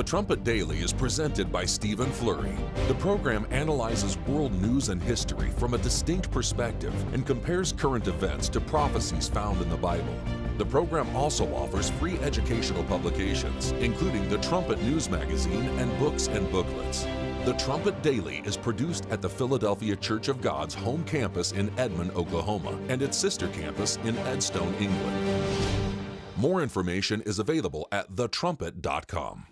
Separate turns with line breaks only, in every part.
The Trumpet Daily is presented by Stephen Flurry. The program analyzes world news and history from a distinct perspective and compares current events to prophecies found in the Bible. The program also offers free educational publications, including the Trumpet News Magazine and books and booklets. The Trumpet Daily is produced at the Philadelphia Church of God's home campus in Edmond, Oklahoma, and its sister campus in Edstone, England. More information is available at thetrumpet.com.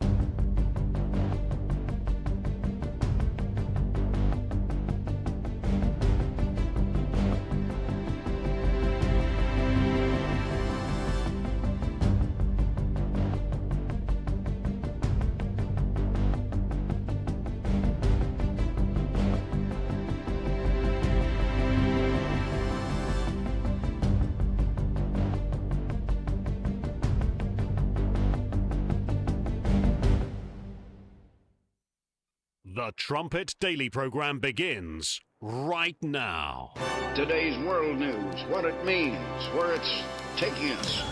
The Trumpet Daily program begins right now.
Today's world news, what it means, where it's taking us.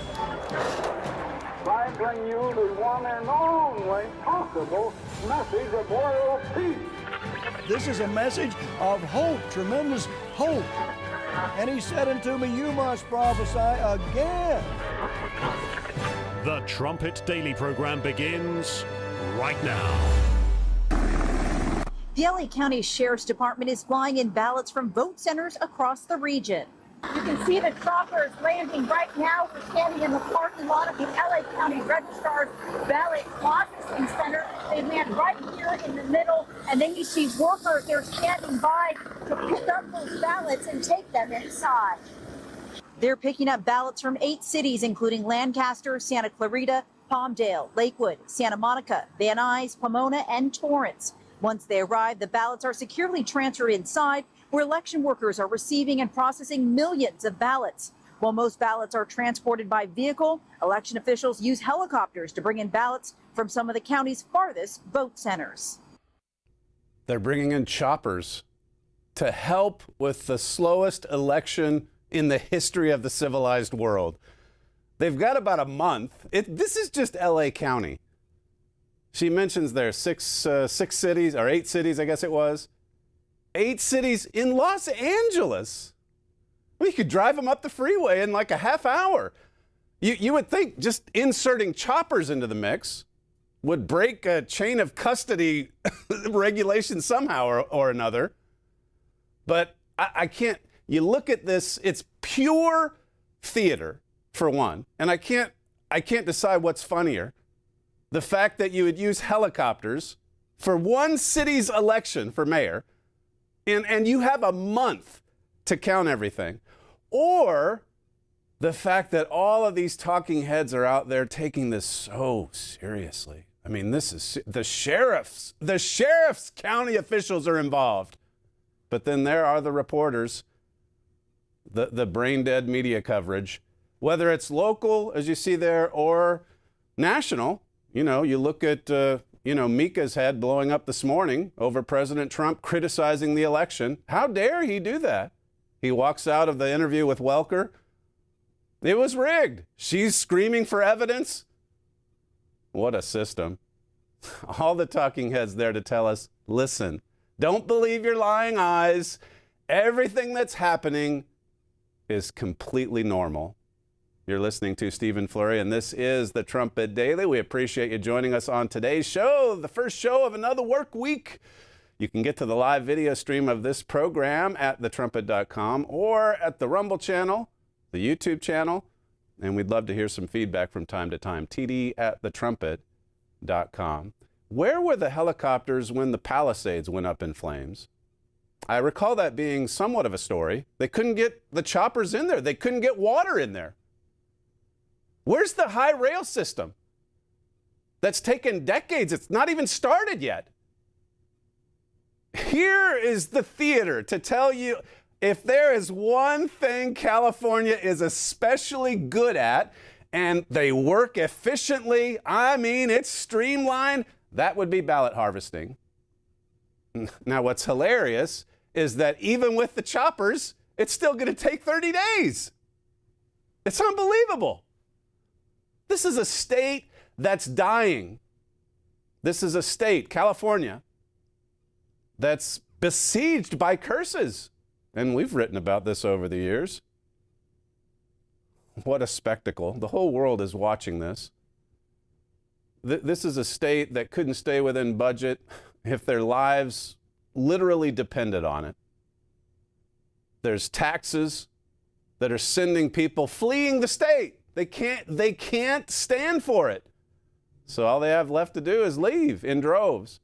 I bring you the one and only possible message of world peace.
This is a message of hope, tremendous hope. And he said unto me, you must prophesy again.
The Trumpet Daily program begins right now.
The LA County Sheriff's Department is flying in ballots from vote centers across the region.
You can see the choppers landing right now. We're standing in the parking lot of the LA County Registrar's Ballot Processing Center. They land right here in the middle, and then you see workers, they're standing by to pick up those ballots and take them inside.
They're picking up ballots from 8 cities, including Lancaster, Santa Clarita, Palmdale, Lakewood, Santa Monica, Van Nuys, Pomona, and Torrance. Once they arrive, the ballots are securely transferred inside, where election workers are receiving and processing millions of ballots. While most ballots are transported by vehicle, election officials use helicopters to bring in ballots from some of the county's farthest vote centers.
They're bringing in choppers to help with the slowest election in the history of the civilized world. They've got about a month. This is just LA County. She mentions there 6 cities, or 8 cities, I guess it was. 8 cities in Los Angeles. Well, you could drive them up the freeway in like a half hour. You would think just inserting choppers into the mix would break a chain of custody regulation somehow or another. But I can't, you look at this, it's pure theater, for one. And I can't decide what's funnier. The fact that you would use helicopters for one city's election for mayor, and you have a month to count everything, or the fact that all of these talking heads are out there taking this so seriously. I mean, this is the sheriff's county officials are involved. But then there are the reporters, the brain dead media coverage, whether it's local, as you see there, or national. You know, you look at, Mika's head blowing up this morning over President Trump criticizing the election. How dare he do that? He walks out of the interview with Welker. It was rigged. She's screaming for evidence. What a system. All the talking heads there to tell us, listen, don't believe your lying eyes. Everything that's happening is completely normal. You're listening to Stephen Flurry, and this is the Trumpet Daily. We appreciate you joining us on today's show, the first show of another work week. You can get to the live video stream of this program at thetrumpet.com or at the Rumble channel, the YouTube channel, and we'd love to hear some feedback from time to time. td@thetrumpet.com. Where were the helicopters when the Palisades went up in flames? I recall that being somewhat of a story. They couldn't get the choppers in there. They couldn't get water in there. Where's the high rail system? That's taken decades. It's not even started yet. Here is the theater to tell you, if there is one thing California is especially good at, and they work efficiently, I mean, it's streamlined, that would be ballot harvesting. Now, what's hilarious is that even with the choppers, it's still going to take 30 days. It's unbelievable. This is a state that's dying. This is a state, California, that's besieged by curses. And we've written about this over the years. What a spectacle. The whole world is watching this. This is a state that couldn't stay within budget if their lives literally depended on it. There's taxes that are sending people fleeing the state. They can't stand for it. So all they have left to do is leave in droves.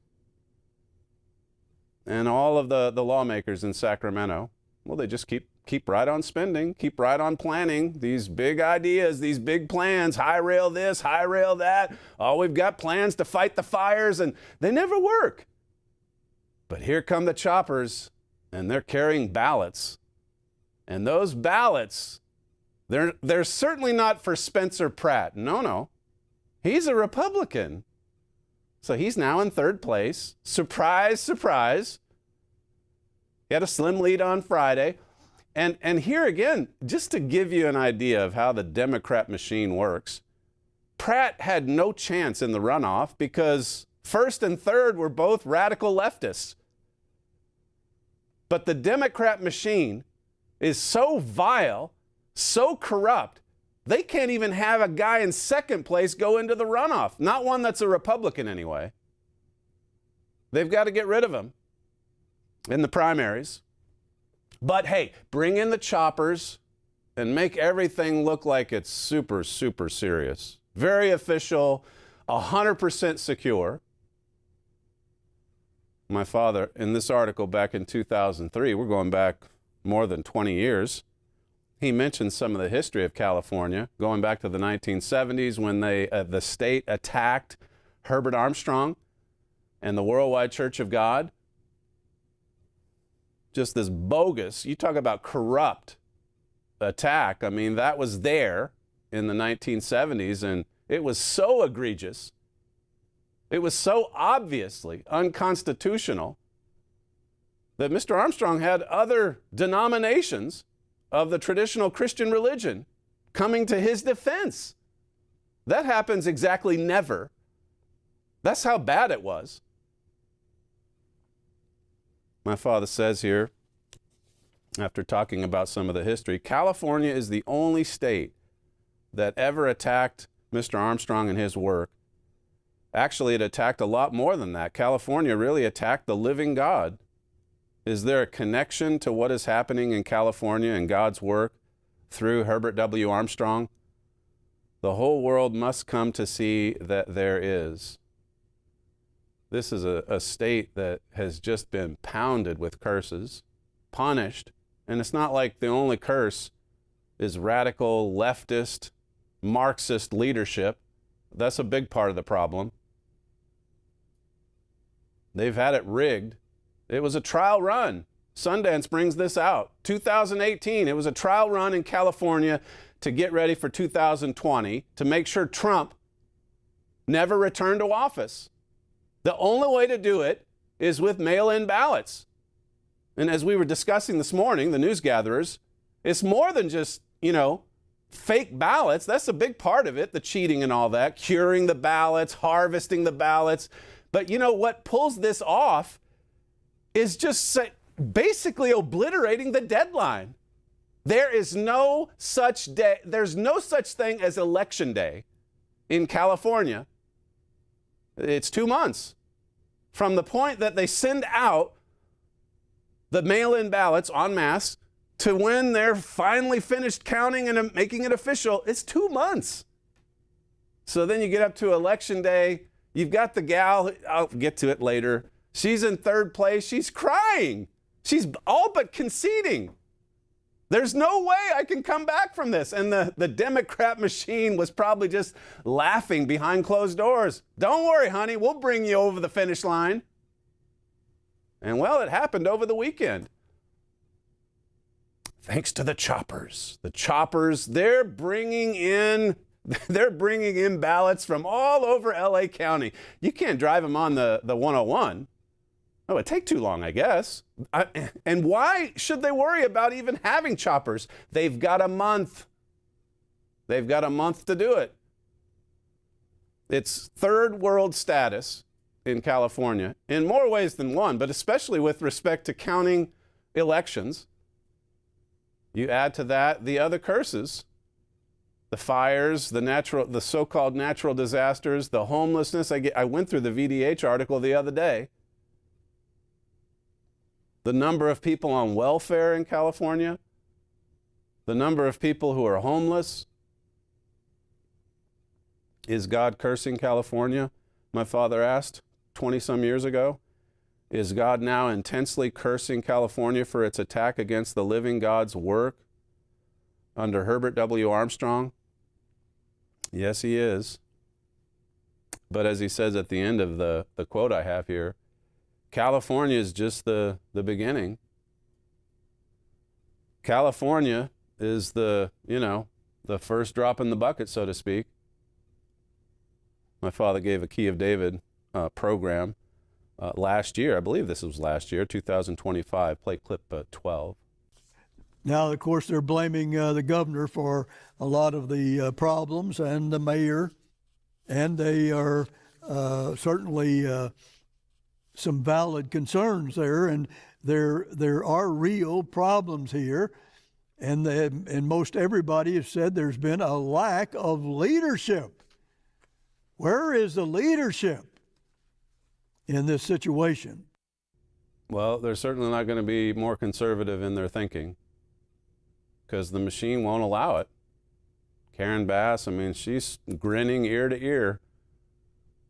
And all of the lawmakers in Sacramento, well, they just keep right on spending, keep right on planning these big ideas, these big plans, high rail this, high rail that. Oh, we've got plans to fight the fires, and they never work. But here come the choppers, and they're carrying ballots. And those ballots, they're certainly not for Spencer Pratt. No. He's a Republican. So he's now in third place. Surprise, surprise. He had a slim lead on Friday. And here again, just to give you an idea of how the Democrat machine works, Pratt had no chance in the runoff because first and third were both radical leftists. But the Democrat machine is so vile, so corrupt, they can't even have a guy in second place go into the runoff. Not one that's a Republican anyway. They've got to get rid of him in the primaries. But hey, bring in the choppers and make everything look like it's super, super serious. Very official, 100% secure. My father, in this article back in 2003, we're going back more than 20 years, he mentioned some of the history of California, going back to the 1970s when the state attacked Herbert Armstrong and the Worldwide Church of God. Just this bogus, you talk about corrupt attack. I mean, that was there in the 1970s, and it was so egregious. It was so obviously unconstitutional that Mr. Armstrong had other denominations of the traditional Christian religion coming to his defense. That happens exactly never. That's how bad it was. My father says here, after talking about some of the history, California is the only state that ever attacked Mr. Armstrong and his work. Actually, it attacked a lot more than that. California really attacked the living God. Is there a connection to what is happening in California and God's work through Herbert W. Armstrong? The whole world must come to see that there is. This is a state that has just been pounded with curses, punished, and it's not like the only curse is radical, leftist, Marxist leadership. That's a big part of the problem. They've had it rigged. It was a trial run. Sundance brings this out. 2018, it was a trial run in California to get ready for 2020 to make sure Trump never returned to office. The only way to do it is with mail-in ballots. And as we were discussing this morning, the news gatherers, it's more than just, fake ballots. That's a big part of it, the cheating and all that, curing the ballots, harvesting the ballots. But what pulls this off is just basically obliterating the deadline. There is no such day. There's no such thing as Election Day in California. It's 2 months from the point that they send out the mail-in ballots en masse to when they're finally finished counting and making it official. It's 2 months. So then you get up to Election Day. You've got the gal, I'll get to it later. She's in third place. She's crying. She's all but conceding. There's no way I can come back from this. And the Democrat machine was probably just laughing behind closed doors. Don't worry, honey, we'll bring you over the finish line. And well, it happened over the weekend. Thanks to the choppers. The choppers, they're bringing in ballots from all over LA County. You can't drive them on the 101. Oh, it'd take too long, I guess. And why should they worry about even having choppers? They've got a month. They've got a month to do it. It's third world status in California in more ways than one, but especially with respect to counting elections. You add to that the other curses, the fires, the so-called natural disasters, the homelessness. I went through the VDH article the other day. The number of people on welfare in California, the number of people who are homeless. Is God cursing California? My father asked 20-some years ago. Is God now intensely cursing California for its attack against the living God's work under Herbert W. Armstrong? Yes, he is. But as he says at the end of the quote I have here, California is just the beginning. California is the first drop in the bucket, so to speak. My father gave a Key of David program last year. I believe this was last year, 2025. Play clip 12.
Now, of course, they're blaming the governor for a lot of the problems and the mayor, and they are certainly some valid concerns there, and there are real problems here, and most everybody has said there's been a lack of leadership. Where is the leadership in this situation?
Well, they're certainly not going to be more conservative in their thinking because the machine won't allow it. Karen Bass, I mean, she's grinning ear to ear.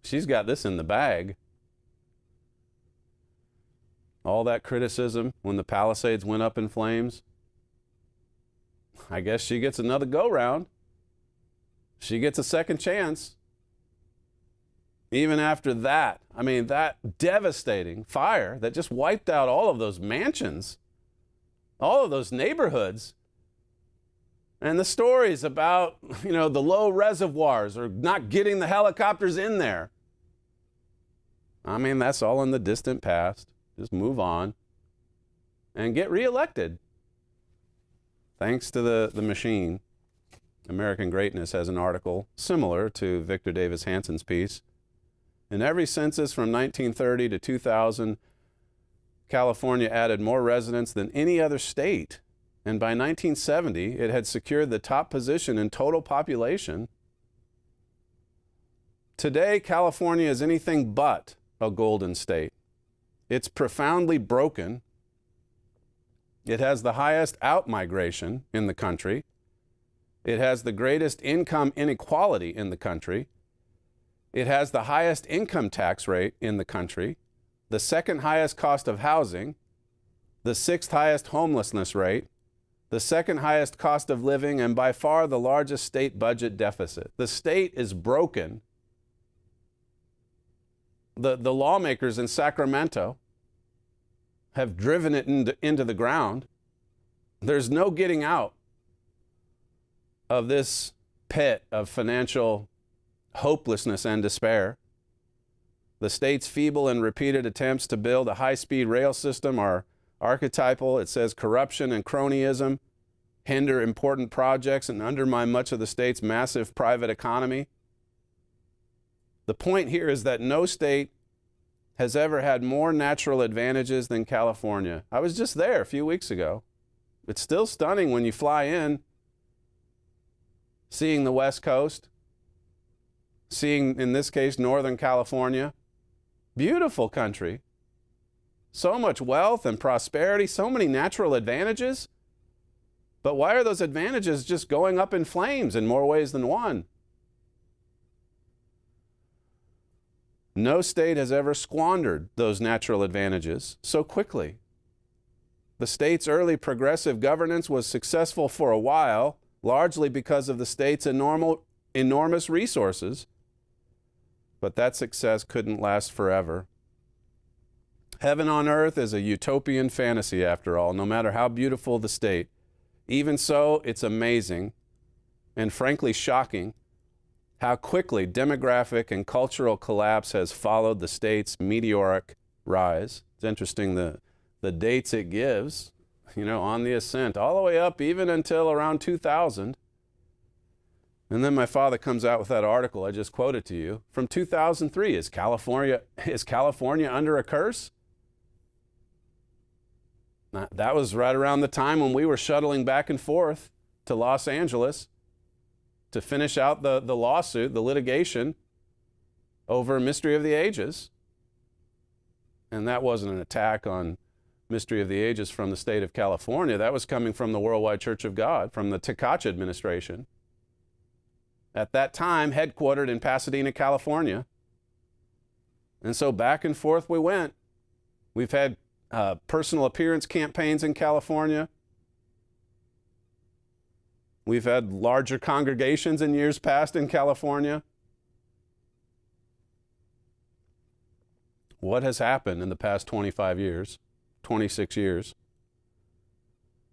She's got this in the bag. All that criticism when the Palisades went up in flames, I guess she gets another go-round. She gets a second chance. Even after that, I mean, that devastating fire that just wiped out all of those mansions, all of those neighborhoods, and the stories about, the low reservoirs or not getting the helicopters in there. I mean, that's all in the distant past. Just move on and get reelected. Thanks to the machine. American Greatness has an article similar to Victor Davis Hanson's piece. In every census from 1930 to 2000, California added more residents than any other state. And by 1970, it had secured the top position in total population. Today, California is anything but a golden state. It's profoundly broken. It has the highest out-migration in the country. It has the greatest income inequality in the country. It has the highest income tax rate in the country, the second highest cost of housing, the sixth highest homelessness rate, the second highest cost of living, and by far the largest state budget deficit. The state is broken. The lawmakers in Sacramento have driven it into the ground. There's no getting out of this pit of financial hopelessness and despair. The state's feeble and repeated attempts to build a high-speed rail system are archetypal. It says corruption and cronyism hinder important projects and undermine much of the state's massive private economy. The point here is that no state has ever had more natural advantages than California. I was just there a few weeks ago. It's still stunning when you fly in, seeing the West Coast, seeing, in this case, Northern California. Beautiful country. So much wealth and prosperity, so many natural advantages. But why are those advantages just going up in flames in more ways than one? No state has ever squandered those natural advantages so quickly. The state's early progressive governance was successful for a while, largely because of the state's enormous resources. But that success couldn't last forever. Heaven on earth is a utopian fantasy, after all, no matter how beautiful the state. Even so, it's amazing and frankly shocking how quickly demographic and cultural collapse has followed the state's meteoric rise. It's interesting the dates it gives, on the ascent, all the way up even until around 2000. And then my father comes out with that article I just quoted to you from 2003. Is California under a curse? Now, that was right around the time when we were shuttling back and forth to Los Angeles to finish out the lawsuit, the litigation over Mystery of the Ages. And that wasn't an attack on Mystery of the Ages from the state of California. That was coming from the Worldwide Church of God, from the Tekac administration. At that time, headquartered in Pasadena, California. And so back and forth we went. We've had personal appearance campaigns in California. We've had larger congregations in years past in California. What has happened in the past 25 years, 26 years?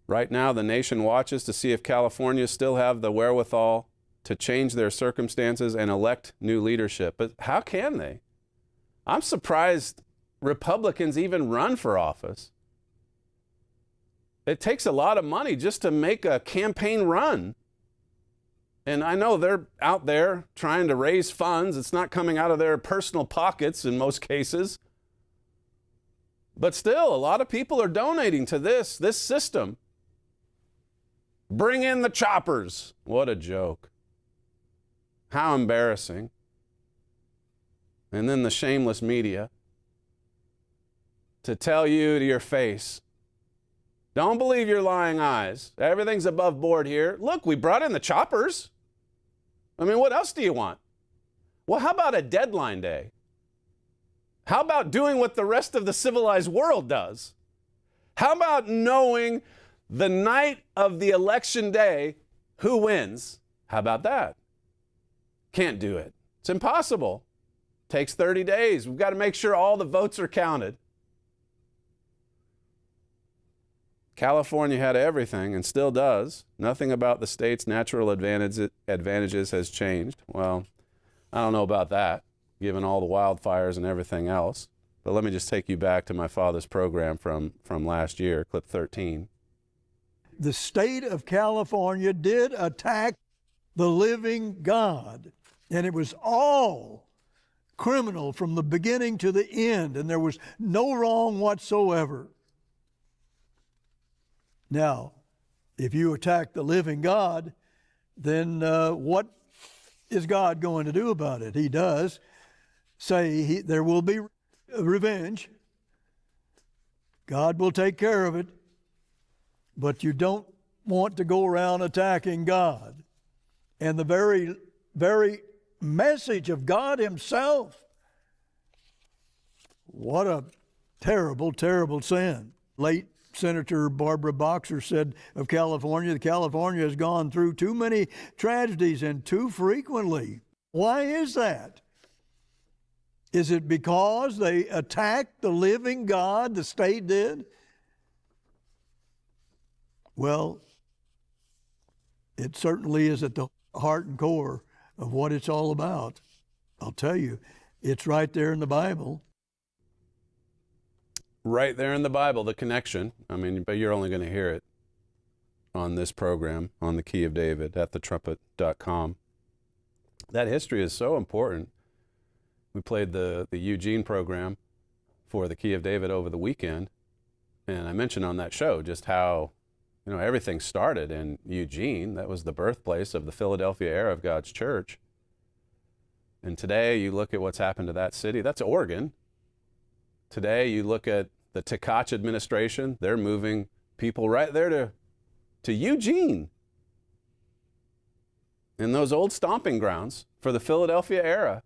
Right now, the nation watches to see if California still have the wherewithal to change their circumstances and elect new leadership. But how can they? I'm surprised Republicans even run for office. It takes a lot of money just to make a campaign run. And I know they're out there trying to raise funds. It's not coming out of their personal pockets in most cases. But still, a lot of people are donating to this system. Bring in the choppers. What a joke. How embarrassing. And then the shameless media to tell you to your face, don't believe your lying eyes. Everything's above board here. Look, we brought in the choppers. I mean, what else do you want? Well, how about a deadline day? How about doing what the rest of the civilized world does? How about knowing the night of the election day who wins? How about that? Can't do it. It's impossible. Takes 30 days. We've got to make sure all the votes are counted. California had everything and still does. Nothing about the state's natural advantages has changed. Well, I don't know about that, given all the wildfires and everything else. But let me just take you back to my father's program from last year, clip 13.
The state of California did attack the living God, and it was all criminal from the beginning to the end, and there was no wrong whatsoever. Now, if you attack the living God, then what is God going to do about it? He does say there will be revenge. God will take care of it. But you don't want to go around attacking God. And the very message of God himself. What a terrible, terrible sin. Late Senator Barbara Boxer said of California, that California has gone through too many tragedies and too frequently. Why is that? Is it because they attacked the living God, the state did? Well, it certainly is at the heart and core of what it's all about. I'll tell you, it's right there in the Bible.
Right there in the Bible, the connection. I mean, but you're only going to hear it on this program, on the Key of David at thetrumpet.com. That history is so important. We played the Eugene program for the Key of David over the weekend, and I mentioned on that show just how, you know, everything started in Eugene. That was the birthplace of the Philadelphia era of God's church. And today you look at what's happened to that city. That's Oregon. Today you look at the Tekac administration. They're moving people right there to Eugene. In those old stomping grounds for the Philadelphia era.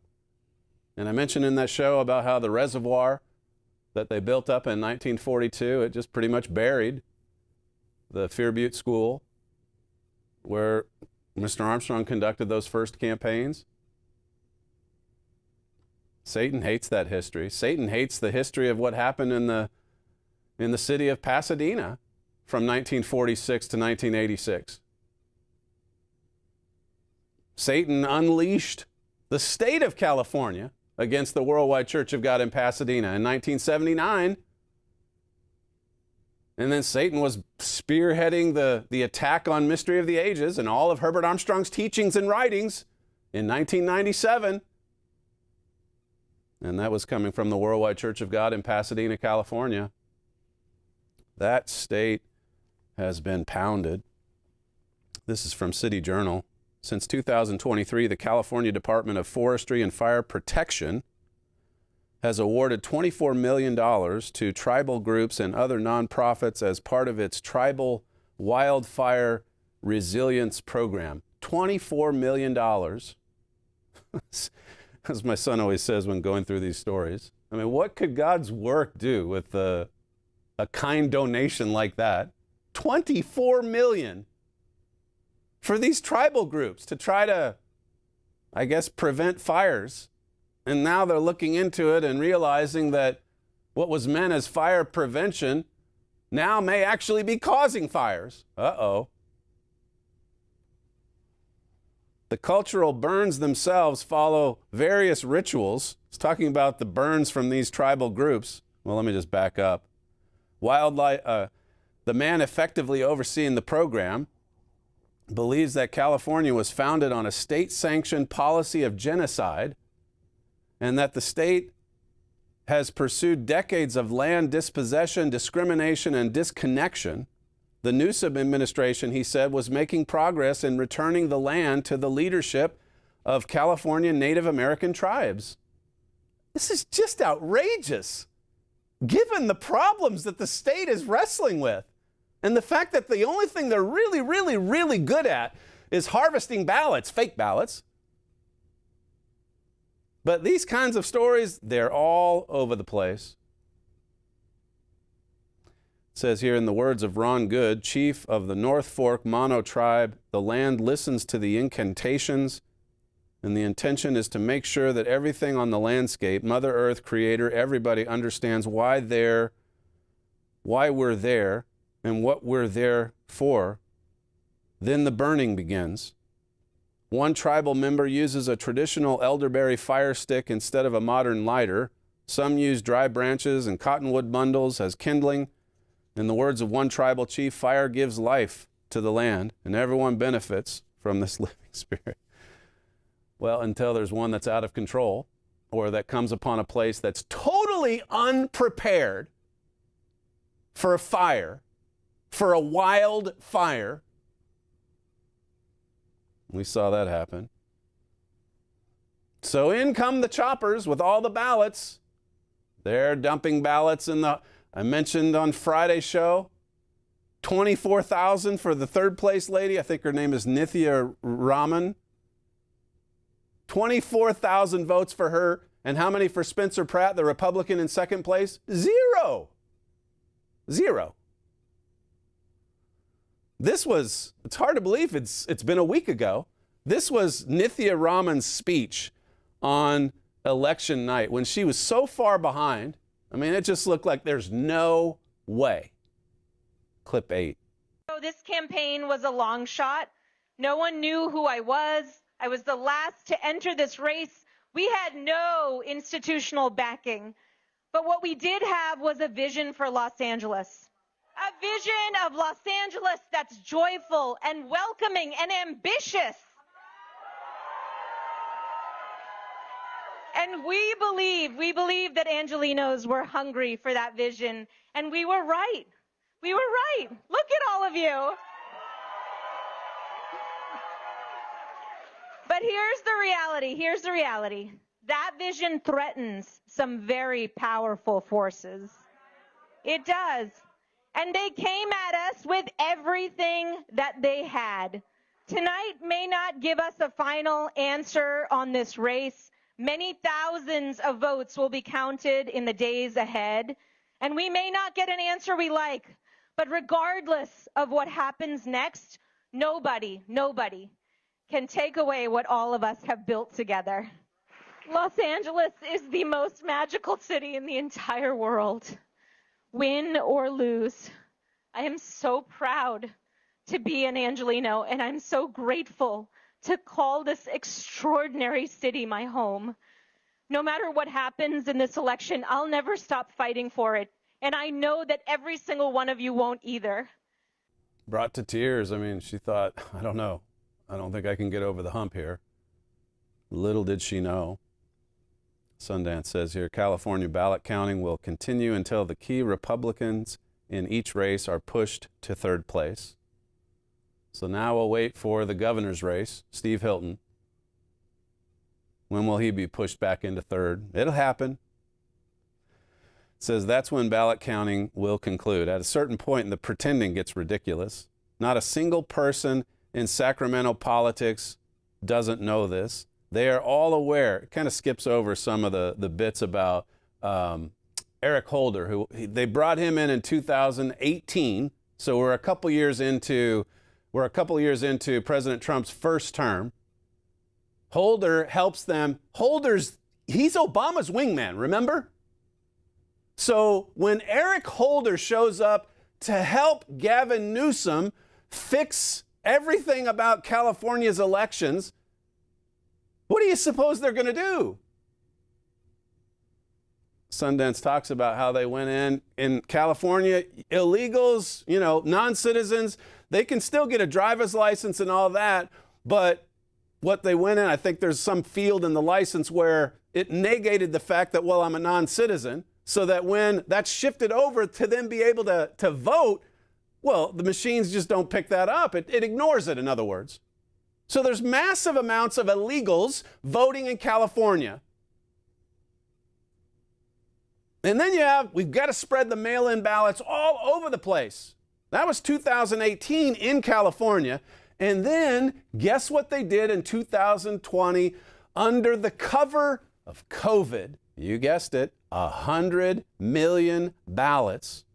And I mentioned in that show about how the reservoir that they built up in 1942, it just pretty much buried the Fear Butte School where Mr. Armstrong conducted those first campaigns. Satan hates that history. Satan hates the history of what happened in the city of Pasadena from 1946 to 1986. Satan unleashed the state of California against the Worldwide Church of God in Pasadena in 1979. And then Satan was spearheading the attack on Mystery of the Ages and all of Herbert Armstrong's teachings and writings in 1997. And that was coming from the Worldwide Church of God in Pasadena, California. That state has been pounded. This is from City Journal. Since 2023, the California Department of Forestry and Fire Protection has awarded $24 million to tribal groups and other nonprofits as part of its Tribal Wildfire Resilience Program. $24 million. As my son always says when going through these stories. I mean, what could God's work do with a kind donation like that? $24 million for these tribal groups to try to, I guess, prevent fires. And now they're looking into it and realizing that what was meant as fire prevention now may actually be causing fires. Uh-oh. The cultural burns themselves follow various rituals. It's talking about the burns from these tribal groups. Well, let me just back up. The man effectively overseeing the program believes that California was founded on a state-sanctioned policy of genocide and that the state has pursued decades of land dispossession, discrimination, and disconnection. The Newsom administration, he said, was making progress in returning the land to the leadership of California Native American tribes. This is just outrageous, given the problems that the state is wrestling with. And the fact that the only thing they're really, really, really good at is harvesting ballots, fake ballots. But these kinds of stories, they're all over the place. It says here, in the words of Ron Good, chief of the North Fork Mono tribe, the land listens to the incantations, and the intention is to make sure that everything on the landscape, Mother Earth, Creator, everybody understands why we're there, and what we're there for. Then the burning begins. One tribal member uses a traditional elderberry fire stick instead of a modern lighter. Some use dry branches and cottonwood bundles as kindling. In the words of one tribal chief, fire gives life to the land, and everyone benefits from this living spirit. Well, until there's one that's out of control, or that comes upon a place that's totally unprepared for a fire, for a wild fire. We saw that happen. So in come the choppers with all the ballots. They're dumping ballots in the, I mentioned on Friday's show, 24,000 for the third place lady. I think her name is Nithya Raman. 24,000 votes for her. And how many for Spencer Pratt, the Republican in second place? Zero. This was, it's hard to believe it's been a week ago. This was Nithya Raman's speech on election night when she was so far behind. I mean, it just looked like there's no way. Clip 8.
So this campaign was a long shot. No one knew who I was. I was the last to enter this race. We had no institutional backing. But what we did have was a vision for Los Angeles. A vision of Los Angeles that's joyful and welcoming and ambitious. And we believe that Angelenos were hungry for that vision. And we were right. We were right. Look at all of you. But here's the reality. That vision threatens some very powerful forces. It does. And they came at us with everything that they had. Tonight may not give us a final answer on this race. Many thousands of votes will be counted in the days ahead. And we may not get an answer we like. But regardless of what happens next, nobody can take away what all of us have built together. Los Angeles is the most magical city in the entire world. Win or lose, I am so proud to be an Angeleno, and I'm so grateful to call this extraordinary city my home. No matter what happens in this election, I'll never stop fighting for it, And I know that every single one of you won't either.
Brought to tears. I mean, she thought, I don't know. I don't think I can get over the hump here. Little did she know. Sundance says here, California ballot counting will continue until the key Republicans in each race are pushed to third place. So now we'll wait for the governor's race, Steve Hilton. When will he be pushed back into third? It'll happen. It says that's when ballot counting will conclude. At a certain point, the pretending gets ridiculous. Not a single person in Sacramento politics doesn't know this. They are all aware. It kind of skips over some of the bits about Eric Holder, who they brought him in 2018. So we're a couple years into President Trump's first term. Holder helps them. He's Obama's wingman, remember? So when Eric Holder shows up to help Gavin Newsom fix everything about California's elections, what do you suppose they're going to do? Sundance talks about how they went in California, illegals, non-citizens, they can still get a driver's license and all that, but what they went in, I think there's some field in the license where it negated the fact that, well, I'm a non-citizen, so that when that's shifted over to them be able to vote, well, the machines just don't pick that up. It ignores it, in other words. So there's massive amounts of illegals voting in California. And then we've got to spread the mail-in ballots all over the place. That was 2018 in California. And then guess what they did in 2020 under the cover of COVID? You guessed it, 100 million ballots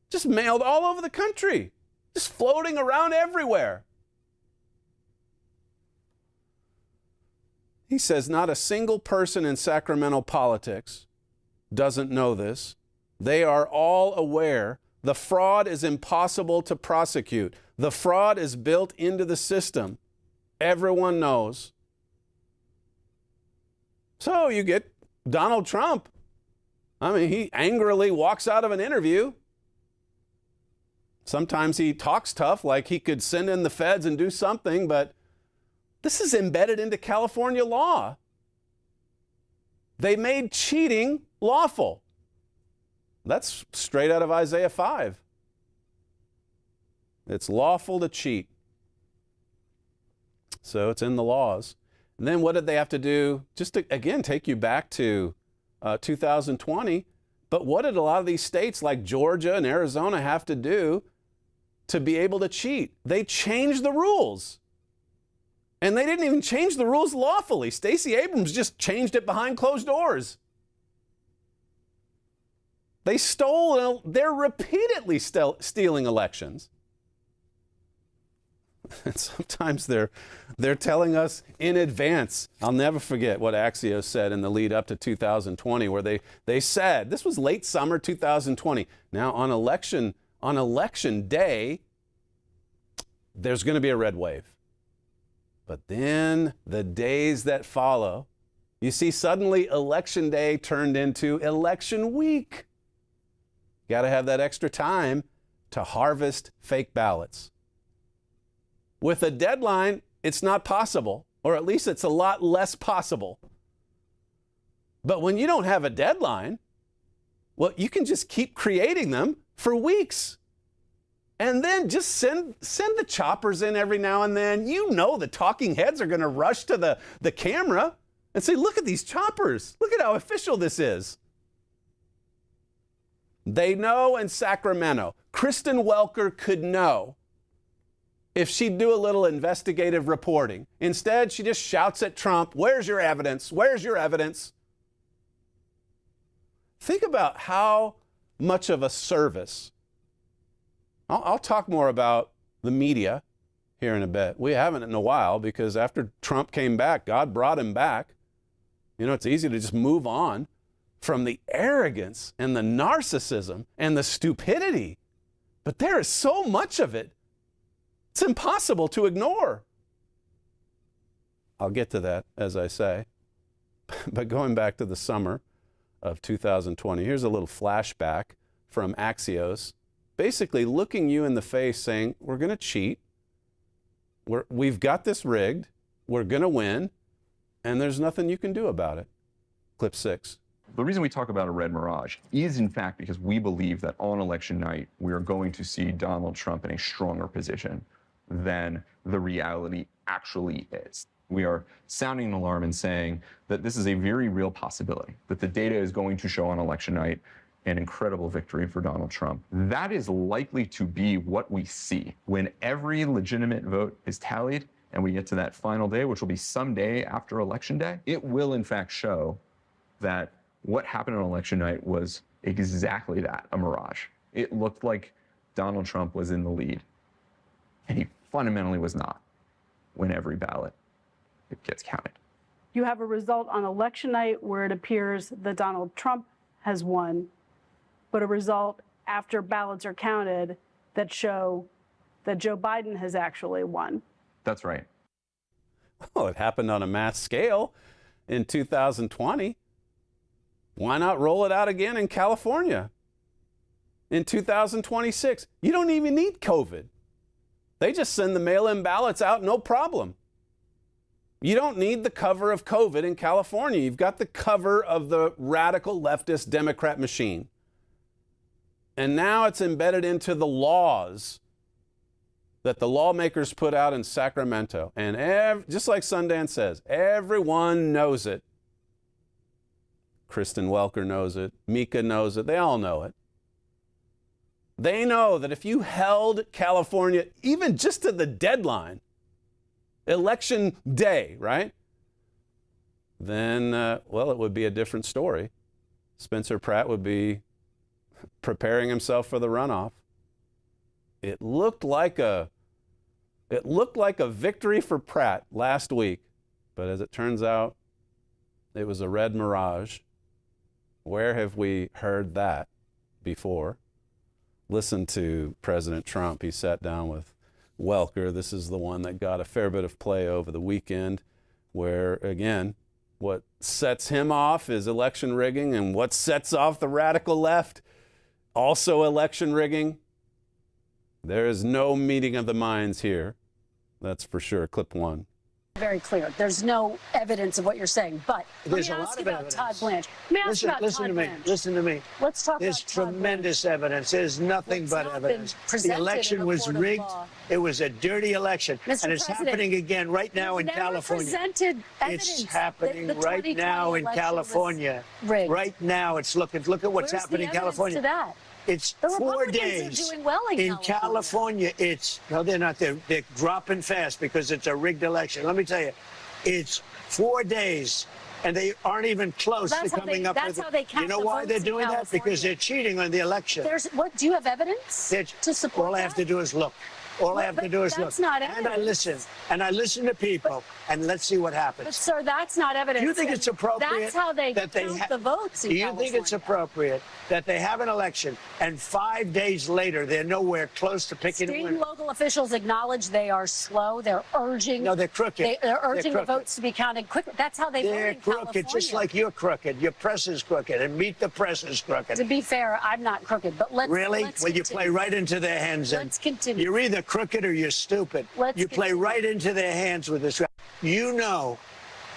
just mailed all over the country, just floating around everywhere. He says not a single person in Sacramento politics doesn't know this. They are all aware. The fraud is impossible to prosecute. The fraud is built into the system. Everyone knows. So you get Donald Trump. I mean, he angrily walks out of an interview. Sometimes he talks tough, like he could send in the feds and do something, but this is embedded into California law. They made cheating lawful. That's straight out of Isaiah 5. It's lawful to cheat. So it's in the laws. And then what did they have to do? Just to, again, take you back to 2020. But what did a lot of these states like Georgia and Arizona have to do to be able to cheat? They changed the rules. And they didn't even change the rules lawfully. Stacey Abrams just changed it behind closed doors. They stole, they're repeatedly stealing elections. And sometimes they're telling us in advance. I'll never forget what Axios said in the lead up to 2020, where they said, this was late summer 2020. Now on election day, there's going to be a red wave. But then the days that follow, you see suddenly election day turned into election week. You got to have that extra time to harvest fake ballots. With a deadline, it's not possible, or at least it's a lot less possible. But when you don't have a deadline, well, you can just keep creating them for weeks. And then just send the choppers in every now and then. You know the talking heads are going to rush to the camera and say, look at these choppers. Look at how official this is. They know in Sacramento. Kristen Welker could know if she'd do a little investigative reporting. Instead, she just shouts at Trump, where's your evidence? Where's your evidence? Think about how much of a service. I'll talk more about the media here in a bit. We haven't in a while because after Trump came back, God brought him back. It's easy to just move on from the arrogance and the narcissism and the stupidity. But there is so much of it. It's impossible to ignore. I'll get to that, as I say. But going back to the summer, of 2020. Here's a little flashback from Axios, basically looking you in the face saying, we're going to cheat. We've got this rigged. We're going to win. And there's nothing you can do about it. Clip 6.
The reason we talk about a red mirage is, in fact, because we believe that on election night, we are going to see Donald Trump in a stronger position than the reality actually is. We are sounding an alarm and saying that this is a very real possibility, that the data is going to show on election night an incredible victory for Donald Trump. That is likely to be what we see when every legitimate vote is tallied and we get to that final day, which will be someday after Election Day. It will, in fact, show that what happened on election night was exactly that, a mirage. It looked like Donald Trump was in the lead, and he fundamentally was not when every ballot gets counted.
You have a result on election night where it appears that Donald Trump has won, but a result after ballots are counted that show that Joe Biden has actually won.
That's right.
Well, it happened on a mass scale in 2020. Why not roll it out again in California in 2026? You don't even need COVID. They just send the mail-in ballots out, no problem. You don't need the cover of COVID in California. You've got the cover of the radical leftist Democrat machine. And now it's embedded into the laws that the lawmakers put out in Sacramento. And just like Sundance says, everyone knows it. Kristen Welker knows it. Mika knows it. They all know it. They know that if you held California even just to the deadline, election day, right? Then, well, it would be a different story. Spencer Pratt would be preparing himself for the runoff. It looked like a victory for Pratt last week, but as it turns out, it was a red mirage. Where have we heard that before? Listen to President Trump. He sat down with Welker. This is the one that got a fair bit of play over the weekend, where, again, what sets him off is election rigging, and what sets off the radical left, also election rigging. There is no meeting of the minds here. That's for sure. Clip 1.
Very clear. There's no evidence of what you're saying, but
There's
let me
a
ask
lot
you
of
about
evidence.
Todd Blanche. Let me ask you about
Listen
Todd
to me.
Blanche.
Listen to me.
Let's talk
There's
about Todd
tremendous
Blanche.
evidence. There's nothing
It's
but
not
evidence.
been presented
The election
in a
was
court of
rigged.
law.
It was a dirty election.
Mr.
And it's
President,
happening again right now in
never
California.
presented evidence
It's
that
happening
the
right
2020
now in
election was
California.
rigged.
Right now, it's look at what's
Where's
happening
the
in California.
evidence to that?
It's
The
4
Republicans
days.
are doing well in
California. It's no, they're not. They're dropping fast because it's a rigged election. Let me tell you, it's 4 days, and they aren't even close to coming up with it. You know why they're doing that? Because they're cheating on the election.
Do you have evidence to support
All I have to do is look. All I have to do is look.
That's not
And I
evidence.
listen to people, and let's see what happens.
But, sir, that's not evidence.
Do you think it's appropriate?
That's how they
that
count the votes in
Do you think it's appropriate that they have an election and 5 days later they're nowhere close to picking a
State and
winner?
local officials acknowledge they are slow. They're urging.
No, they're crooked.
They're urging
They're
the
crooked.
votes to be counted quicker. That's how they vote
They're
in
crooked,
California.
just like you're crooked. Your press is crooked, and Meet the Press is crooked.
To be fair, I'm not crooked, but let's
Really?
let's
Well, you
continue.
play right into their hands. Then.
Let's continue.
You're either crooked or you're stupid. You play
continue.
right into their hands with this. You know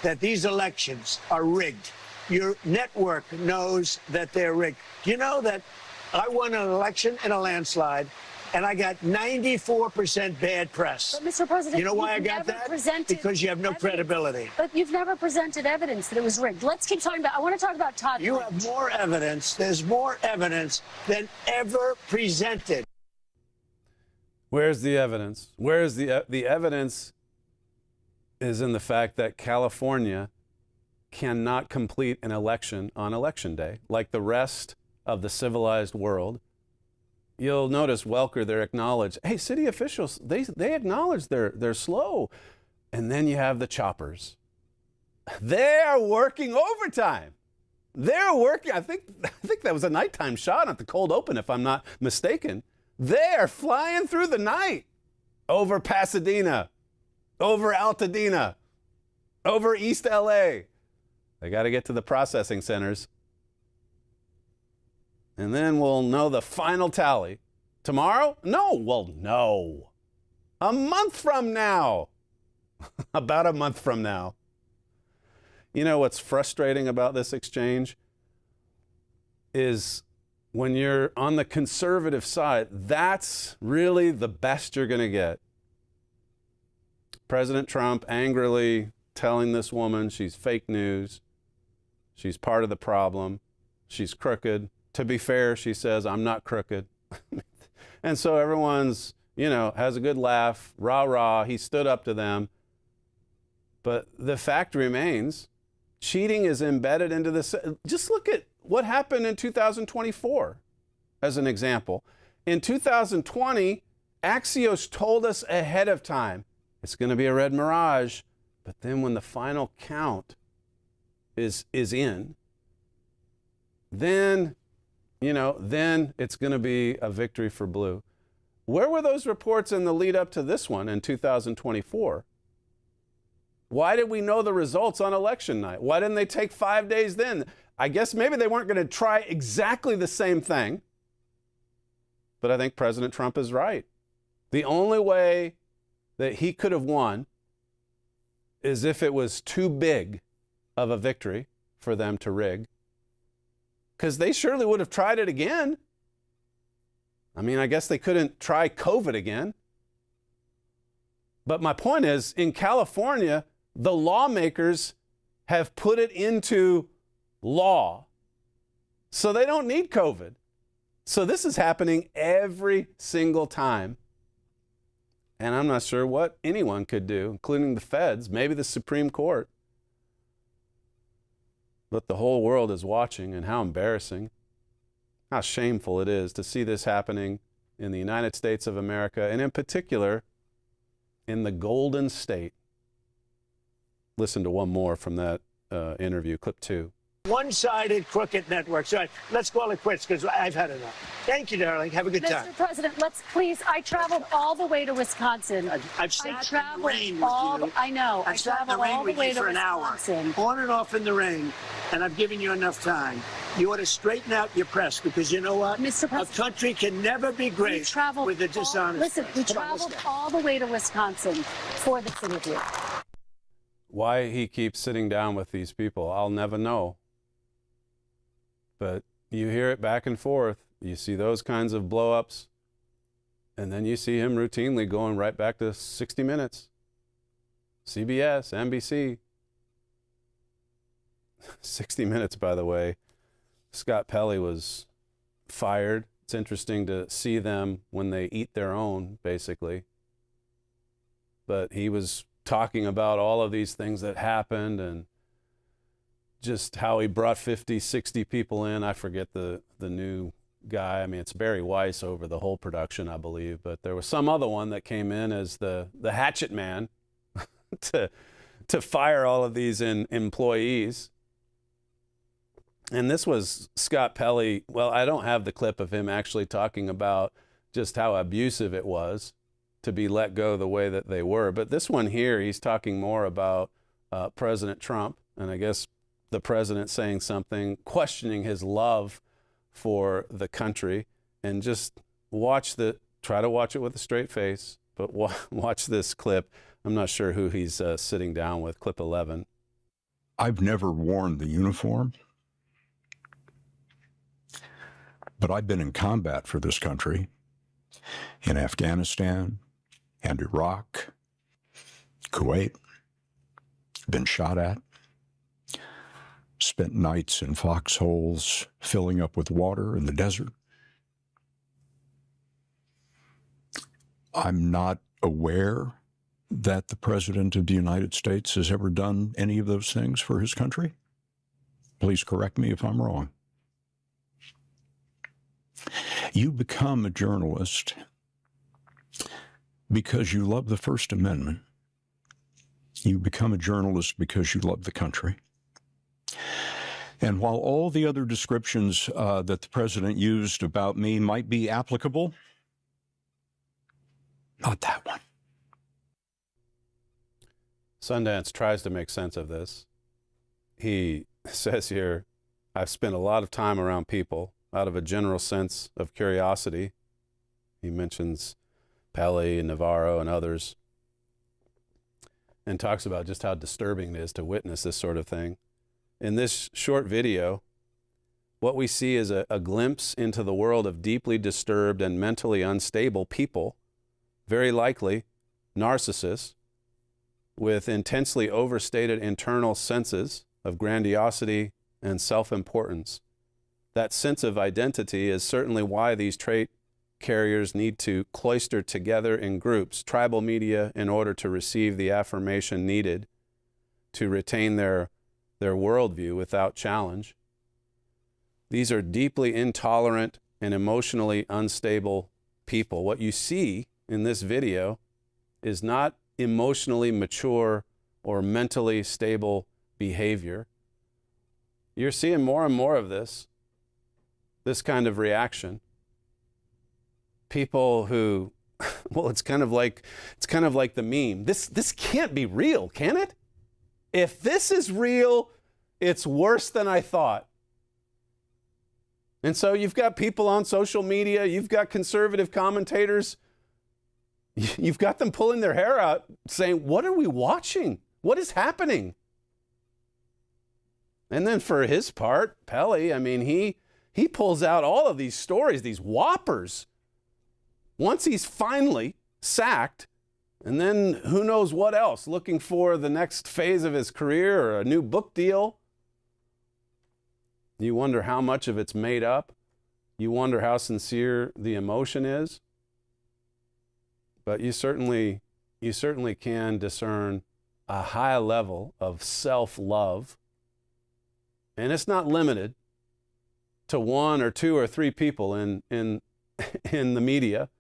that these elections are rigged. Your network knows that they're rigged. Do you know that I won an election in a landslide, and I got 94% bad press?
But, Mr. President,
you know why I
you've
got
never
that?
presented
Because you have no
evidence.
credibility.
But you've never presented evidence that it was rigged. Let's keep talking about. I want to talk about Todd.
You
Blanche.
have more evidence. There's more evidence than ever presented.
Where's the evidence? Where's the evidence is in the fact that California cannot complete an election on election day like the rest of the civilized world. You'll notice Welker there acknowledged, hey, city officials, they acknowledge they're slow. And then you have the choppers. They're working overtime. They're working, I think that was a nighttime shot at the cold open, if I'm not mistaken. They're flying through the night over Pasadena, over Altadena, over East LA. They got to get to the processing centers. and then we'll know the final tally. Tomorrow? No. Well, no. A month from now. About a month from now. You know what's frustrating about this exchange is when you're on the conservative side, that's really the best you're going to get. President Trump angrily telling this woman she's fake news, she's part of the problem, she's crooked. To be fair, she says, I'm not crooked. And so everyone's, has a good laugh, rah, rah, he stood up to them. But the fact remains, cheating is embedded into this. Just look at what happened in 2024 as an example. In 2020, Axios told us ahead of time, it's going to be a red mirage. But then when the final count is in, then it's going to be a victory for blue. Where were those reports in the lead up to this one in 2024? Why did we know the results on election night? Why didn't they take 5 days then? I guess maybe they weren't going to try exactly the same thing. But I think President Trump is right. The only way that he could have won is if it was too big of a victory for them to rig. Because they surely would have tried it again. I mean, I guess they couldn't try COVID again. But my point is, in California, the lawmakers have put it into law. So they don't need COVID. So this is happening every single time. And I'm not sure what anyone could do, including the feds, maybe the Supreme Court. But the whole world is watching, and how embarrassing, how shameful it is to see this happening in the United States of America, and in particular, in the Golden State. Listen to one more from that interview, clip 2.
One-sided, crooked networks. All right, let's call it quits because I've had enough. Thank you, darling. Have a good time.
Mr. President, let's please. I traveled all the way to Wisconsin.
I've sat in the rain with you.
I know.
I've sat in the rain with you for an hour, on and off in the rain, and I've given you enough time. You ought to straighten out your press because you know what?
Mr. President,
a country can never be great with a dishonest.
Listen, we traveled all the way to Wisconsin for this interview.
Why he keeps sitting down with these people, I'll never know. But you hear it back and forth. You see those kinds of blow-ups, and then you see him routinely going right back to 60 Minutes, CBS, NBC. 60 Minutes, by the way, Scott Pelley was fired. It's interesting to see them when they eat their own, basically. But he was talking about all of these things that happened and just how he brought 50, 60 people in. I forget the new guy. I mean, it's Barry Weiss over the whole production, I believe. But there was some other one that came in as the hatchet man to fire all of these employees. And this was Scott Pelley. Well, I don't have the clip of him actually talking about just how abusive it was to be let go the way that they were. But this one here, he's talking more about President Trump, and I guess the president saying something, questioning his love for the country, and just try to watch it with a straight face, but watch this clip. I'm not sure who he's sitting down with, clip 11.
I've never worn the uniform, but I've been in combat for this country, in Afghanistan and Iraq, Kuwait, been shot at, spent nights in foxholes filling up with water in the desert. I'm not aware that the President of the United States has ever done any of those things for his country. Please correct me if I'm wrong. You become a journalist because you love the First Amendment. You become a journalist because you love the country. And while all the other descriptions that the president used about me might be applicable, not that one.
Sundance tries to make sense of this. He says here, I've spent a lot of time around people out of a general sense of curiosity. He mentions Pele and Navarro and others, and talks about just how disturbing it is to witness this sort of thing. In this short video, what we see is a glimpse into the world of deeply disturbed and mentally unstable people, very likely narcissists, with intensely overstated internal senses of grandiosity and self-importance. That sense of identity is certainly why these trait carriers need to cloister together in groups, tribal media, in order to receive the affirmation needed to retain their worldview without challenge. These are deeply intolerant and emotionally unstable people. What you see in this video is not emotionally mature or mentally stable behavior. You're seeing more and more of this kind of reaction. People who, well, it's kind of like the meme. This can't be real, can it? If this is real, it's worse than I thought. And so you've got people on social media, you've got conservative commentators, you've got them pulling their hair out saying, what are we watching? What is happening? And then for his part, Pele, I mean, he pulls out all of these stories, these whoppers. Once he's finally sacked, and then who knows what else, looking for the next phase of his career or a new book deal. You wonder how much of it's made up. You wonder how sincere the emotion is. But you certainly can discern a high level of self-love. And it's not limited to one or two or three people in the media.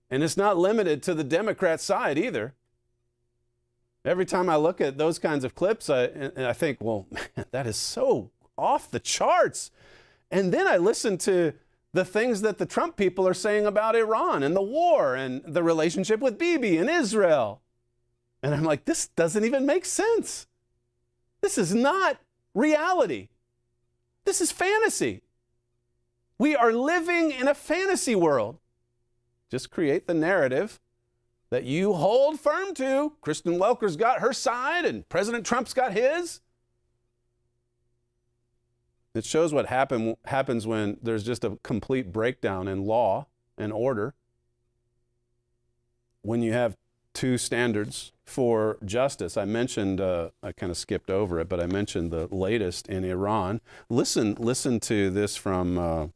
And it's not limited to the Democrat side either. Every time I look at those kinds of clips, I think, well, man, that is so off the charts. And then I listen to the things that the Trump people are saying about Iran and the war and the relationship with Bibi and Israel. And I'm like, this doesn't even make sense. This is not reality. This is fantasy. We are living in a fantasy world. Just create the narrative that you hold firm to. Kristen Welker's got her side and President Trump's got his. It shows what happens when there's just a complete breakdown in law and order. When you have two standards for justice. I mentioned, I kind of skipped over it, but I mentioned the latest in Iran. Listen to this from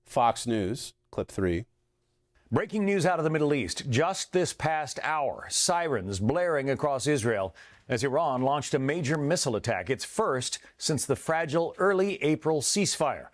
Fox News, clip 3.
Breaking news out of the Middle East. Just this past hour, sirens blaring across Israel as Iran launched a major missile attack, its first since the fragile early April ceasefire.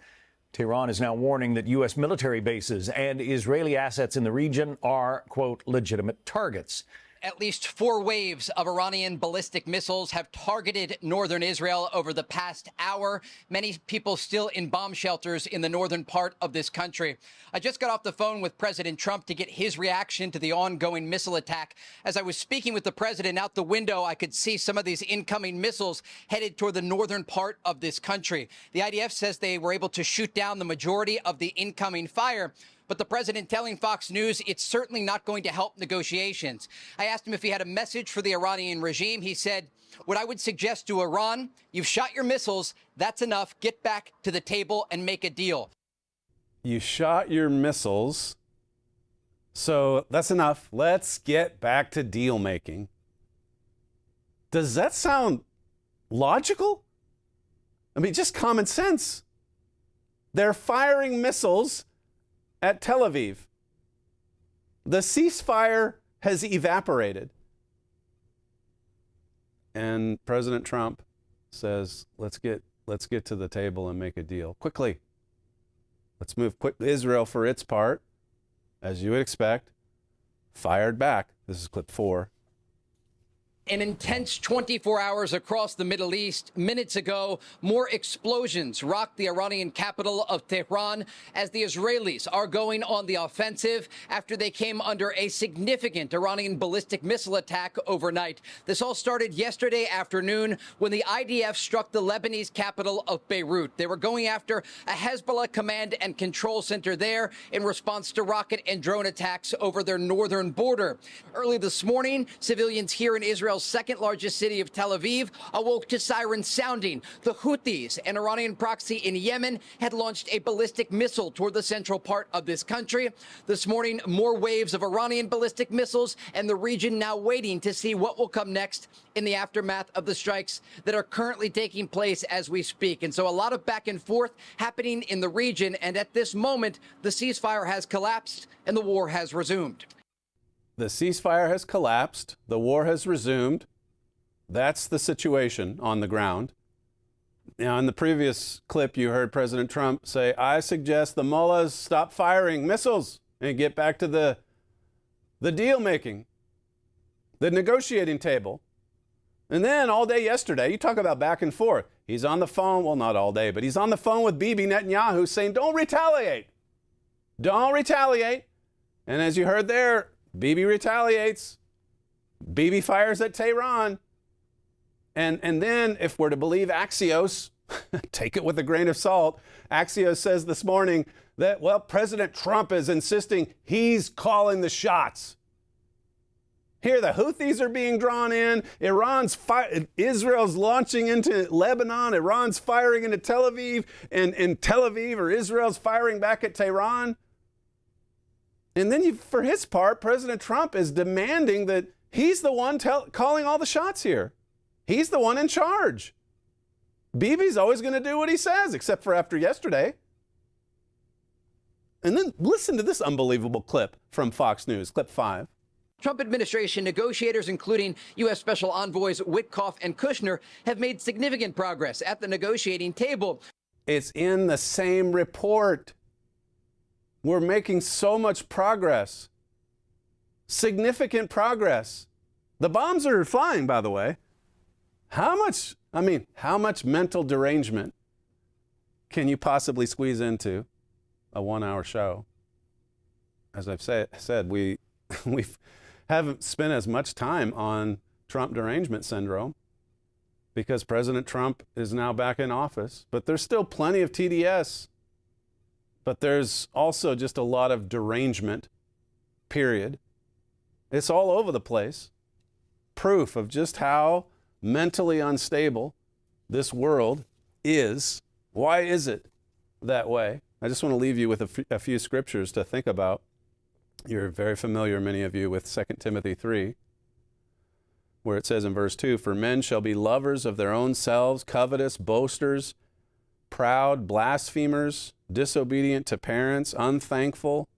Tehran is now warning that U.S. military bases and Israeli assets in the region are, quote, legitimate targets.
At least 4 waves of Iranian ballistic missiles have targeted northern Israel over the past hour. Many people still in bomb shelters in the northern part of this country. I just got off the phone with President Trump to get his reaction to the ongoing missile attack. As I was speaking with the president out the window, I could see some of these incoming missiles headed toward the northern part of this country. The IDF says they were able to shoot down the majority of the incoming fire. But the president telling Fox News it's certainly not going to help negotiations. I asked him if he had a message for the Iranian regime. He said, what I would suggest to Iran, you've shot your missiles. That's enough. Get back to the table and make a deal.
You shot your missiles. So that's enough. Let's get back to deal making. Does that sound logical? I mean, just common sense. They're firing missiles at Tel Aviv. The ceasefire has evaporated. And President Trump says, let's get to the table and make a deal. Quickly. Let's move quickly. Israel, for its part, as you would expect, fired back. This is clip 4.
An intense 24 hours across the Middle East. Minutes ago, more explosions rocked the Iranian capital of Tehran as the Israelis are going on the offensive after they came under a significant Iranian ballistic missile attack overnight. This all started yesterday afternoon when the IDF struck the Lebanese capital of Beirut. They were going after a Hezbollah command and control center there in response to rocket and drone attacks over their northern border. Early this morning, civilians here in Israel's second largest city of Tel Aviv awoke to sirens sounding. The Houthis, an Iranian proxy in Yemen, had launched a ballistic missile toward the central part of this country. This morning, more waves of Iranian ballistic missiles, and the region now waiting to see what will come next in the aftermath of the strikes that are currently taking place as we speak. And so a lot of back and forth happening in the region. And at this moment, the ceasefire has collapsed and the war has resumed.
The ceasefire has collapsed. The war has resumed. That's the situation on the ground. Now, in the previous clip, you heard President Trump say, I suggest the mullahs stop firing missiles and get back to the deal making, the negotiating table. And then all day yesterday, you talk about back and forth. He's on the phone. Well, not all day, but he's on the phone with Bibi Netanyahu saying, don't retaliate. Don't retaliate. And as you heard there, Bibi retaliates. Bibi fires at Tehran. And then, if we're to believe Axios, take it with a grain of salt, Axios says this morning that, well, President Trump is insisting he's calling the shots. Here, the Houthis are being drawn in. Israel's launching into Lebanon. Iran's firing into Tel Aviv. And Tel Aviv or Israel's firing back at Tehran. And then, for his part, President Trump is demanding that he's the one calling all the shots here. He's the one in charge. Bibi's always going to do what he says, except for after yesterday. And then listen to this unbelievable clip from Fox News, clip 5.
Trump administration negotiators, including U.S. Special Envoys Witkoff and Kushner, have made significant progress at the negotiating table.
It's in the same report. We're making so much progress. Significant progress. The bombs are flying, by the way. How much mental derangement can you possibly squeeze into a 1-hour show? As I've said, we haven't spent as much time on Trump derangement syndrome because President Trump is now back in office. But there's still plenty of TDS. But there's also just a lot of derangement, period. It's all over the place. Proof of just how mentally unstable this world is. Why is it that way? I just want to leave you with a few scriptures to think about. You're very familiar, many of you, with 2 Timothy 3, where it says in verse 2, for men shall be lovers of their own selves, covetous, boasters, proud, blasphemers, disobedient to parents, unthankful,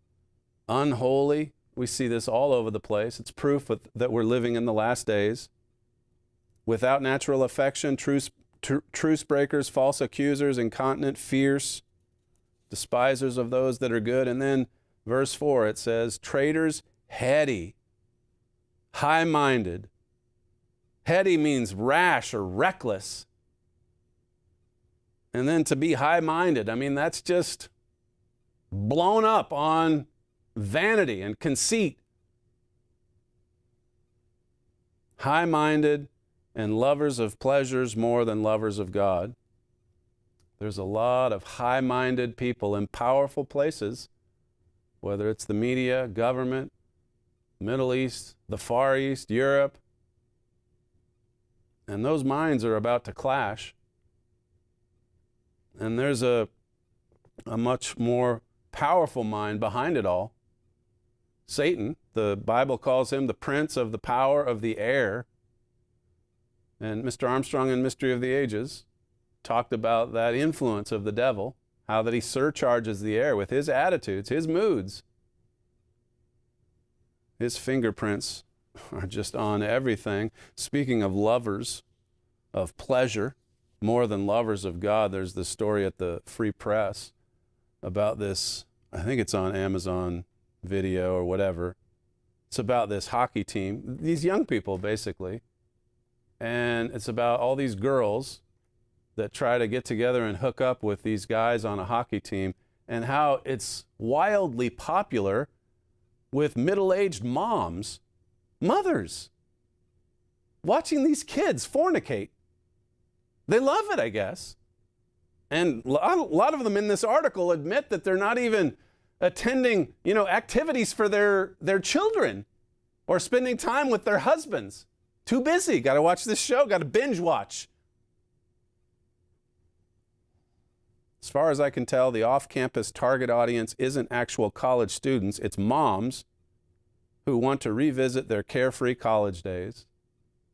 unholy. We see this all over the place. It's proof that we're living in the last days. Without natural affection, truce breakers, false accusers, incontinent, fierce, despisers of those that are good. And then verse 4, it says, traitors, heady, high-minded. Heady means rash or reckless. And then to be high-minded, that's just blown up on vanity and conceit. High-minded and lovers of pleasures more than lovers of God. There's a lot of high-minded people in powerful places, whether it's the media, government, Middle East, the Far East, Europe. And those minds are about to clash. And there's a much more powerful mind behind it all. Satan, the Bible calls him the prince of the power of the air. And Mr. Armstrong in Mystery of the Ages talked about that influence of the devil, how that he surcharges the air with his attitudes, his moods. His fingerprints are just on everything. Speaking of lovers of pleasure, more than lovers of God, there's this story at the Free Press about this, I think it's on Amazon Video or whatever. It's about this hockey team, these young people basically, And it's about all these girls that try to get together and hook up with these guys on a hockey team, and how it's wildly popular with middle-aged mothers, watching these kids fornicate. They love it, I guess. And a lot of them in this article admit that they're not even attending, activities for their children or spending time with their husbands. Too busy. Got to watch this show. Got to binge watch. As far as I can tell, the off-campus target audience isn't actual college students. It's moms who want to revisit their carefree college days.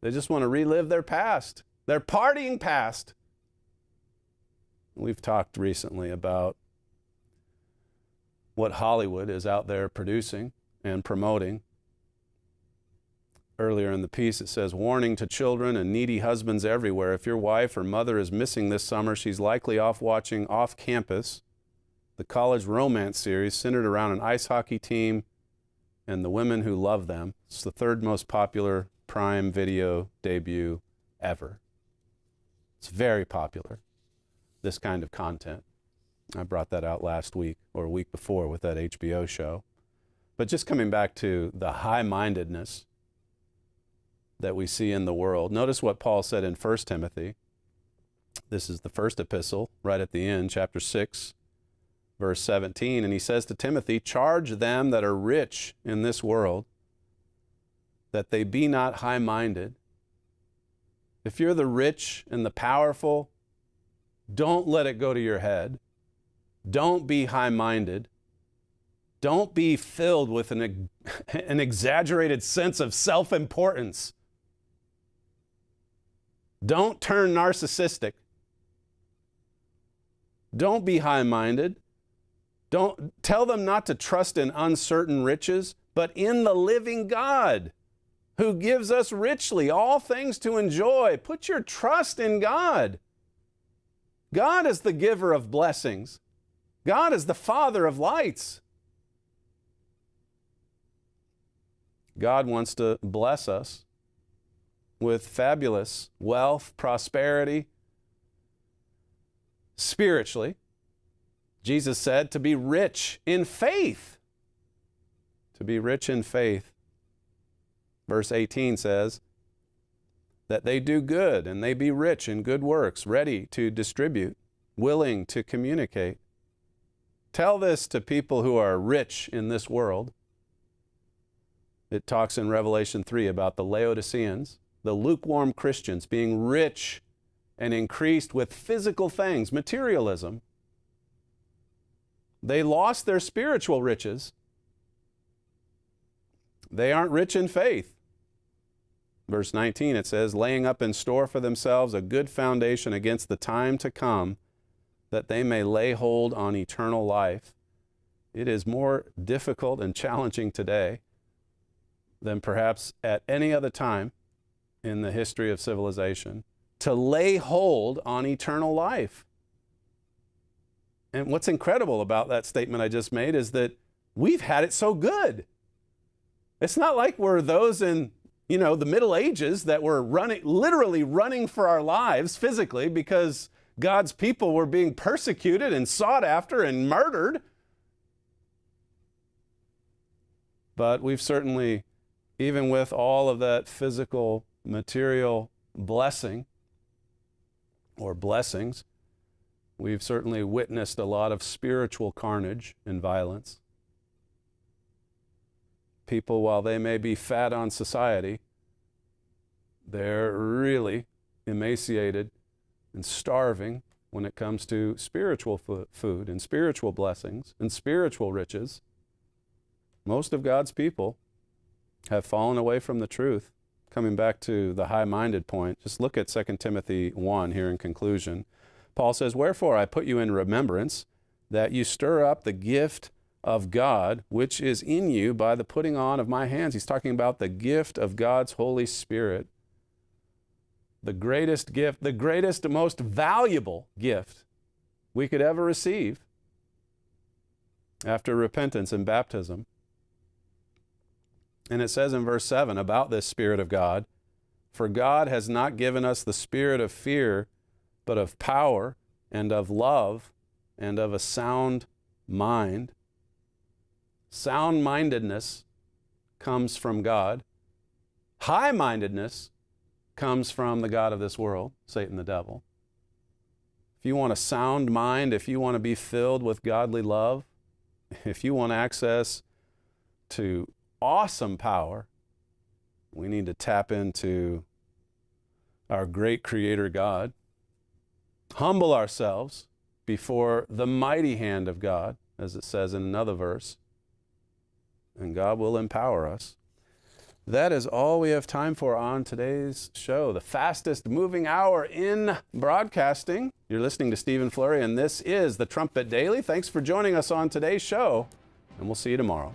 They just want to relive their past, their partying past. We've talked recently about what Hollywood is out there producing and promoting. Earlier in the piece, it says, warning to children and needy husbands everywhere. If your wife or mother is missing this summer, she's likely off watching Off Campus, the college romance series centered around an ice hockey team and the women who love them. It's the third most popular Prime Video debut ever. It's very popular, this kind of content. I brought that out last week or a week before with that HBO show. But just coming back to the high-mindedness that we see in the world. Notice what Paul said in 1 Timothy. This is the first epistle, right at the end, chapter 6, verse 17. And he says to Timothy, charge them that are rich in this world, that they be not high-minded. If you're the rich and the powerful, don't let it go to your head. Don't be high-minded. Don't be filled with an exaggerated sense of self-importance. Don't turn narcissistic. Don't be high-minded. Don't tell them not to trust in uncertain riches, but in the living God, who gives us richly all things to enjoy. Put your trust in God. God is the giver of blessings. God is the Father of lights. God wants to bless us with fabulous wealth, prosperity, spiritually. Jesus said to be rich in faith. To be rich in faith. Verse 18 says that they do good and they be rich in good works, ready to distribute, willing to communicate. Tell this to people who are rich in this world. It talks in Revelation 3 about the Laodiceans, the lukewarm Christians being rich and increased with physical things, materialism. They lost their spiritual riches. They aren't rich in faith. Verse 19, it says, laying up in store for themselves a good foundation against the time to come, that they may lay hold on eternal life. It is more difficult and challenging today than perhaps at any other time in the history of civilization to lay hold on eternal life. And what's incredible about that statement I just made is that we've had it so good. It's not like we're those in, the Middle Ages that were literally running for our lives physically because God's people were being persecuted and sought after and murdered. But we've certainly, even with all of that physical, material blessing or blessings, we've certainly witnessed a lot of spiritual carnage and violence. People, while they may be fat on society, they're really emaciated and starving when it comes to spiritual food and spiritual blessings and spiritual riches. Most of God's people have fallen away from the truth. Coming back to the high-minded point, just look at 2 Timothy 1 here in conclusion. Paul says, wherefore I put you in remembrance that you stir up the gift of God, which is in you by the putting on of my hands. He's talking about the gift of God's Holy Spirit. The greatest gift, the greatest, most valuable gift we could ever receive after repentance and baptism. And it says in verse 7 about this Spirit of God, For God has not given us the spirit of fear, but of power and of love and of a sound mind. Sound-mindedness comes from God. High-mindedness comes from the god of this world, Satan the devil. If you want a sound mind, if you want to be filled with godly love, if you want access to awesome power, we need to tap into our great Creator God, humble ourselves before the mighty hand of God, as it says in another verse, and God will empower us. That is all we have time for on today's show, the fastest moving hour in broadcasting. You're listening to Stephen Flurry, and this is the Trumpet Daily. Thanks for joining us on today's show, and we'll see you tomorrow.